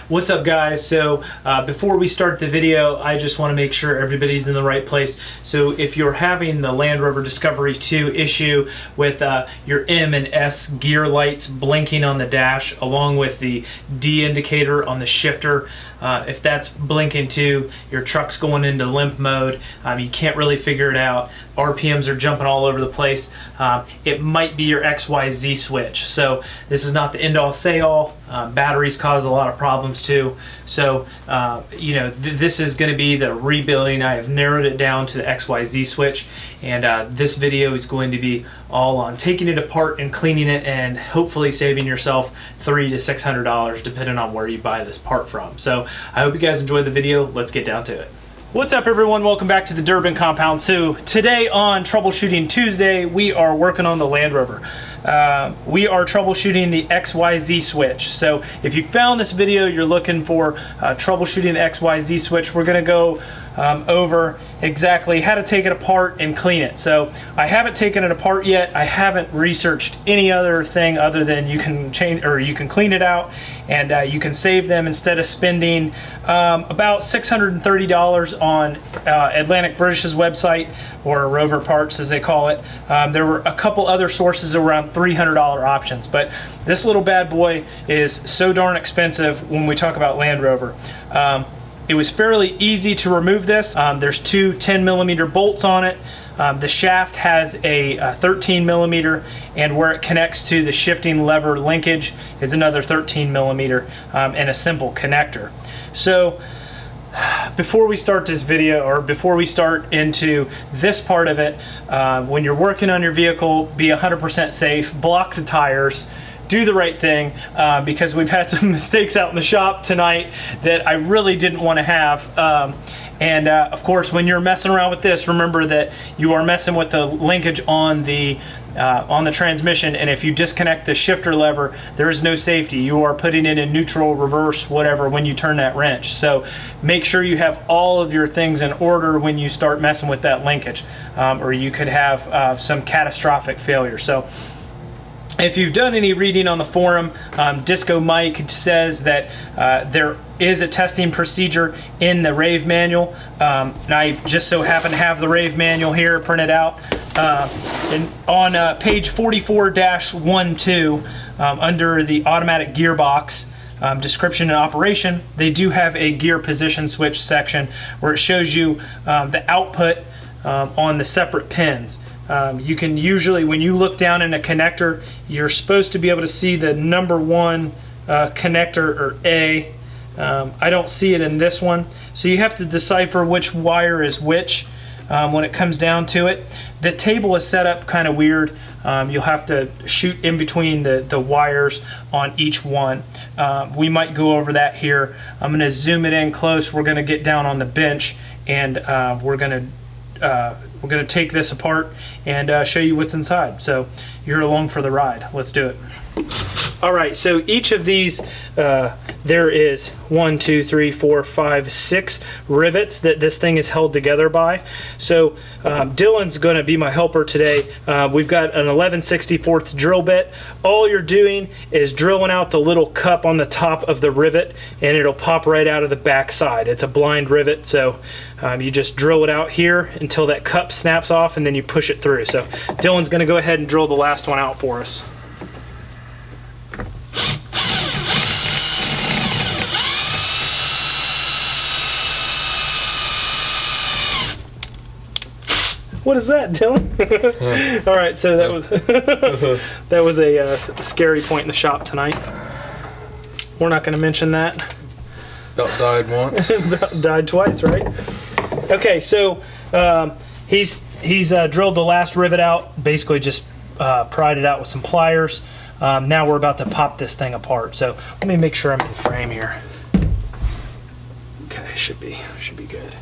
What's up, guys? So before we start the video, I just want to make sure everybody's in the right place. So if you're having the Land Rover Discovery 2 issue with your M and S gear lights blinking on the dash along with the D indicator on the shifter, if that's blinking too, your truck's going into limp mode, you can't really figure it out, RPMs are jumping all over the place, it might be your XYZ switch. So this is not the end-all say-all. Batteries cause a lot of problems too. So this is going to be the rebuilding. I have narrowed it down to the XYZ switch, and this video is going to be all on taking it apart and cleaning it, and hopefully saving yourself $300 to $600 depending on where you buy this part from. So I hope you guys enjoyed the video. Let's get down to it. What's up, everyone? Welcome back to the Durbin compound. So today on Troubleshooting Tuesday, we are working on the Land Rover. We are troubleshooting the XYZ switch. So if you found this video, you're looking for troubleshooting the XYZ switch, we're going to go over exactly how to take it apart and clean it. So I haven't taken it apart yet. I haven't researched any other thing other than you can change, or you can clean it out and you can save them instead of spending about $630 on Atlantic British's website, or Rover Parts as they call it. There were a couple other sources around $300 options, but this little bad boy is so darn expensive when we talk about Land Rover. It was fairly easy to remove this. There's two 10mm bolts on it. The shaft has a 13mm, and where it connects to the shifting lever linkage is another 13mm, and a simple connector. So before we start this video, or before we start into this part of it, when you're working on your vehicle, be 100% safe, block the tires, do the right thing, because we've had some mistakes out in the shop tonight that I really didn't want to have. Of course, when you're messing around with this, remember that you are messing with the linkage on the transmission, and if you disconnect the shifter lever, there is no safety. You are putting it in neutral, reverse, whatever when you turn that wrench. So make sure you have all of your things in order when you start messing with that linkage, or you could have some catastrophic failure. So if you've done any reading on the forum, Disco Mike says that there is a testing procedure in the rave manual. And I just so happen to have the rave manual here printed out. And on page 44-12, under the automatic gearbox, description and operation, they do have a gear position switch section where it shows you the output on the separate pins. You can usually, when you look down in a connector, you're supposed to be able to see the number one connector, or A. I don't see it in this one, so you have to decipher which wire is which when it comes down to it. The table is set up kind of weird. You'll have to shoot in between the wires on each one. We might go over that here. I'm going to zoom it in close. We're going to get down on the bench, and we're going to take this apart and show you what's inside. So you're along for the ride. Let's do it. Alright, so each of these, there is 1, 2, 3, 4, 5, 6 rivets that this thing is held together by. So Dylan's going to be my helper today. We've got an 11/64 drill bit. All you're doing is drilling out the little cup on the top of the rivet, and it'll pop right out of the back side. It's a blind rivet, so you just drill it out here until that cup snaps off, and then you push it through. So Dylan's going to go ahead and drill the last one out for us. What is that, Dylan? All right, so that was a scary point in the shop tonight. We're not going to mention that. About died once. About died twice, right? Okay, so he's drilled the last rivet out. Basically, just pried it out with some pliers. Now we're about to pop this thing apart. So let me make sure I'm in frame here. Okay, should be good.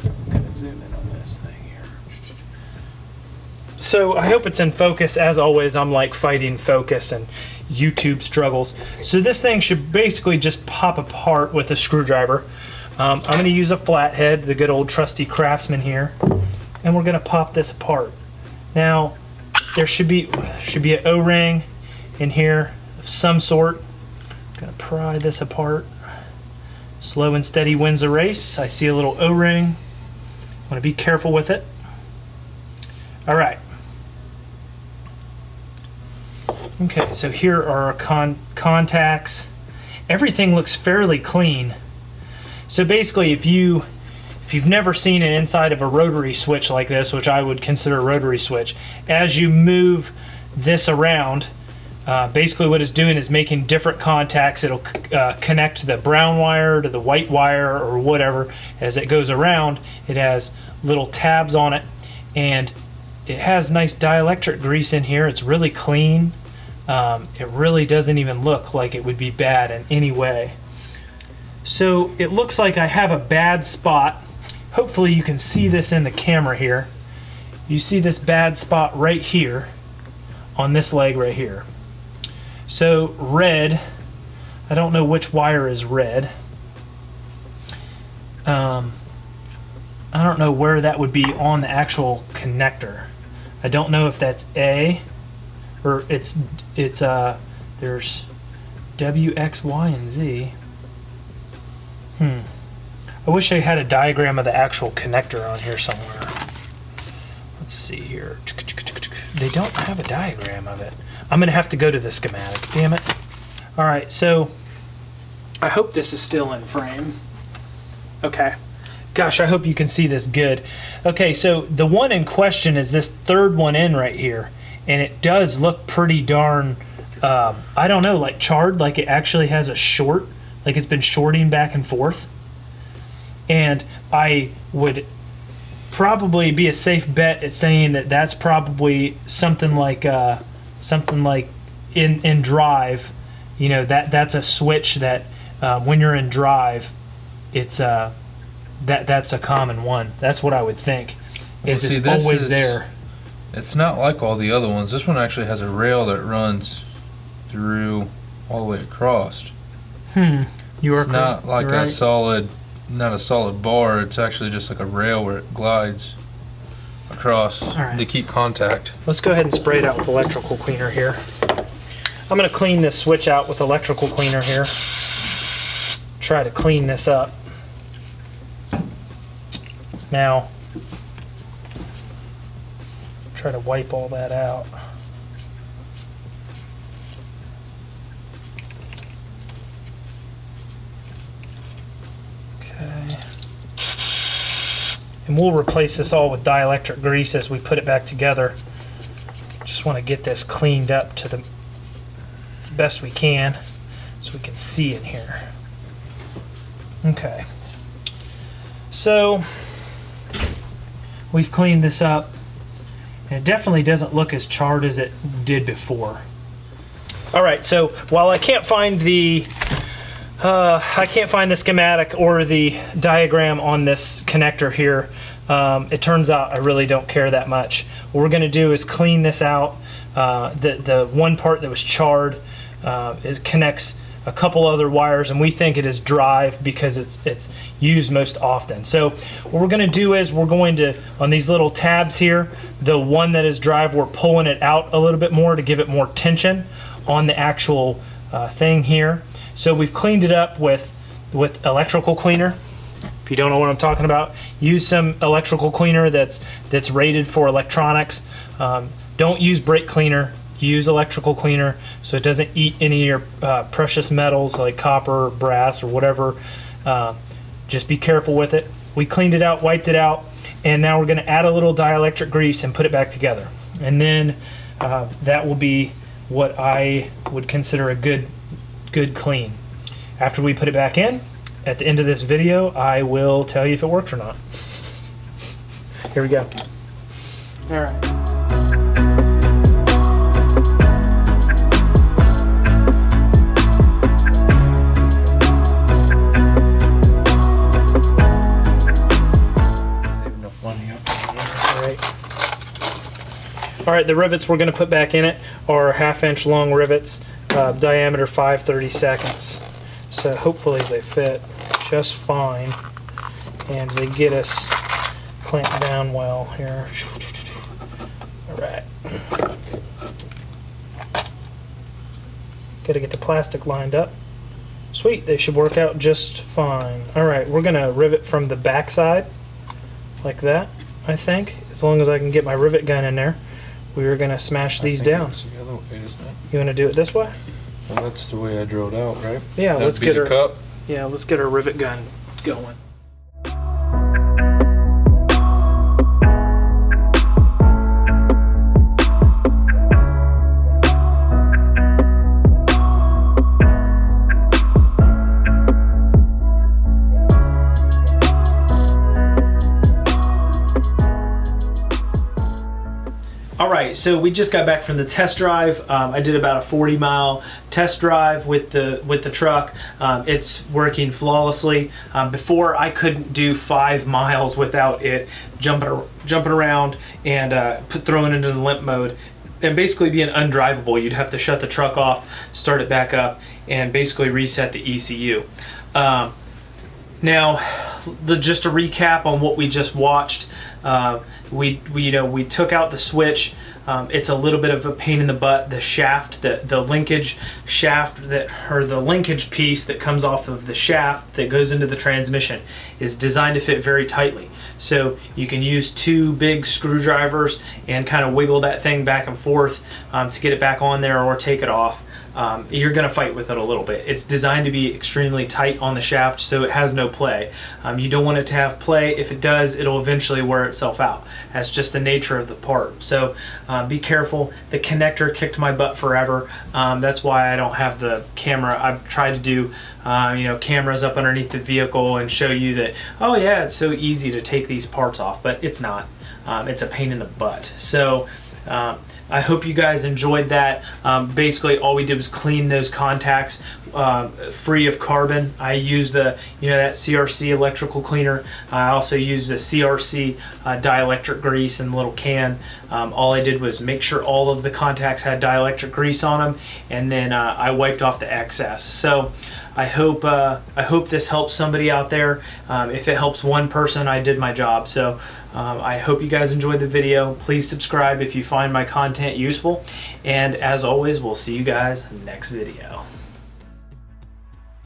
I'm gonna zoom in on this thing here. So I hope it's in focus. As always, I'm like fighting focus and YouTube struggles. So this thing should basically just pop apart with a screwdriver. I'm going to use a flathead, the good old trusty Craftsman here, and we're going to pop this apart. Now there should be an O-ring in here of some sort. I'm going to pry this apart. Slow and steady wins the race. I see a little O-ring. Want to be careful with it. All right. Okay, so here are our contacts. Everything looks fairly clean. So basically, if you've never seen an inside of a rotary switch like this, which I would consider a rotary switch, as you move this around, basically what it's doing is making different contacts. It'll connect the brown wire to the white wire or whatever. As it goes around, it has little tabs on it, and it has nice dielectric grease in here. It's really clean. It really doesn't even look like it would be bad in any way. So it looks like I have a bad spot. Hopefully you can see this in the camera here. You see this bad spot right here on this leg right here. So red, I don't know which wire is red. I don't know where that would be on the actual connector. I don't know if that's A, or it's there's W, X, Y, and Z. I wish I had a diagram of the actual connector on here somewhere. Let's see here. They don't have a diagram of it. I'm gonna have to go to the schematic, damn it. All right, so I hope this is still in frame. Okay. Gosh, I hope you can see this good. Okay, so the one in question is this third one in right here, and it does look pretty darn, I don't know, like charred, like it actually has a short, like it's been shorting back and forth. And I would probably be a safe bet at saying that that's probably something like in drive, you know, that's a switch that when you're in drive, it's that's a common one. That's what I would think. Is Well, see, it's always there. It's not like all the other ones. This one actually has a rail that runs through all the way across. You are It's not like right. a solid bar. It's actually just like a rail where it glides across All right. to keep contact. Let's go ahead and spray it out with electrical cleaner here. I'm going to clean this switch out with electrical cleaner here. Try to clean this up. Now, try to wipe all that out. Okay. And we'll replace this all with dielectric grease as we put it back together. Just want to get this cleaned up to the best we can so we can see in here. Okay. So we've cleaned this up, and it definitely doesn't look as charred as it did before. All right, so while I can't find the schematic or the diagram on this connector here, it turns out I really don't care that much. What we're going to do is clean this out. The one part that was charred connects a couple other wires, and we think it is drive because it's used most often. So what we're going to do is we're going to, on these little tabs here, the one that is drive, we're pulling it out a little bit more to give it more tension on the actual thing here. So we've cleaned it up with electrical cleaner. If you don't know what I'm talking about, use some electrical cleaner that's rated for electronics. Don't use brake cleaner. Use electrical cleaner so it doesn't eat any of your precious metals like copper or brass or whatever. Just be careful with it. We cleaned it out, wiped it out, and now we're going to add a little dielectric grease and put it back together. And then that will be what I would consider a good clean. After we put it back in, at the end of this video, I will tell you if it works or not. Here we go. All right. All right, the rivets we're going to put back in it are 1/2 inch long rivets, diameter 5/32. So hopefully they fit just fine and they get us clamped down well here. All right. Got to get the plastic lined up. Switch Sweet, they should work out just fine. Alright, we're gonna rivet from the back side, like that, I think. As long as I can get my rivet gun in there. We are gonna smash these down. That's the other way, isn't it? You wanna do it this way? Well, that's the way I drilled out, right? Yeah, That'd let's be get the her. cup. Yeah, let's get our rivet gun going. Alright, so we just got back from the test drive. I did about a 40-mile test drive with the truck. It's working flawlessly. Before, I couldn't do 5 miles without it jumping around and throwing it into the limp mode and basically being undrivable. You'd have to shut the truck off, start it back up, and basically reset the ECU. Now, just a recap on what we just watched. We took out the switch. It's a little bit of a pain in the butt. The shaft, the linkage shaft the linkage piece that comes off of the shaft that goes into the transmission is designed to fit very tightly. So you can use 2 big screwdrivers and kind of wiggle that thing back and forth to get it back on there or take it off. You're going to fight with it a little bit. It's designed to be extremely tight on the shaft so it has no play. You don't want it to have play. If it does, it'll eventually wear itself out. That's just the nature of the part. So be careful. The connector kicked my butt forever. That's why I don't have the camera. I've tried to do cameras up underneath the vehicle and show you that, oh yeah, it's so easy to take these parts off, but it's not. It's a pain in the butt. So I hope you guys enjoyed that. Basically, all we did was clean those contacts free of carbon. I used that CRC electrical cleaner. I also used the CRC dielectric grease in a little can. All I did was make sure all of the contacts had dielectric grease on them, and then I wiped off the excess. So I hope this helps somebody out there. If it helps one person, I did my job. So I hope you guys enjoyed the video. Please subscribe if you find my content useful. And as always, we'll see you guys next video.